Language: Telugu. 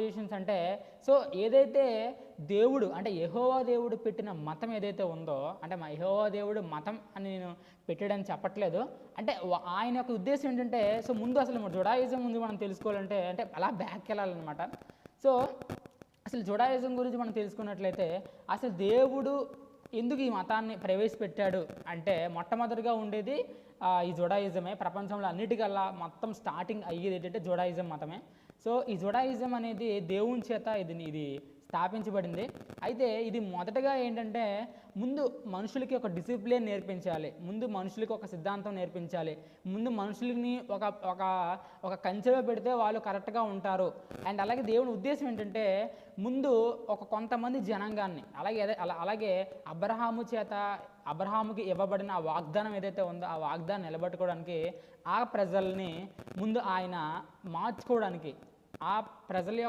కాన్వర్జేషన్స్ అంటే, సో ఏదైతే దేవుడు అంటే యెహోవా దేవుడు పెట్టిన మతం ఏదైతే ఉందో, అంటే మా యెహోవా దేవుడు మతం అని నేను పెట్టాడని చెప్పట్లేదు. అంటే ఆయన యొక్క ఉద్దేశం ఏంటంటే, సో ముందు అసలు జుడాయిజం ముందు మనం తెలుసుకోవాలంటే అంటే అలా బ్యాక్కి వెళ్ళాలన్నమాట. సో అసలు జుడాయిజం గురించి మనం తెలుసుకున్నట్లయితే, అసలు దేవుడు ఎందుకు ఈ మతాన్ని ప్రవేశపెట్టాడు అంటే, మొట్టమొదటిగా ఉండేది ఈ జుడాయిజమే. ప్రపంచంలో అన్నిటికల్లా మొత్తం స్టార్టింగ్ అయ్యేది ఏంటంటే జుడాయిజం మతమే. సో ఈ జుడాయిజం అనేది దేవుని చేత ఇది స్థాపించబడింది. అయితే ఇది మొదటగా ఏంటంటే, ముందు మనుషులకి ఒక డిసిప్లిన్ నేర్పించాలి, ముందు మనుషులకి ఒక సిద్ధాంతం నేర్పించాలి, ముందు మనుషులని ఒక ఒక ఒక కంచెలో పెడితే వాళ్ళు కరెక్ట్గా ఉంటారు. అండ్ అలాగే దేవుని ఉద్దేశం ఏంటంటే, ముందు ఒక కొంతమంది జనాంగాన్ని అలాగే అబ్రహాముకి ఇవ్వబడిన ఆ వాగ్దానం ఏదైతే ఉందో ఆ వాగ్దానం నిలబెట్టుకోవడానికి ఆ ప్రజల్ని ముందు ఆయన మార్చుకోవడానికి, ఆ ప్రజల యొక్క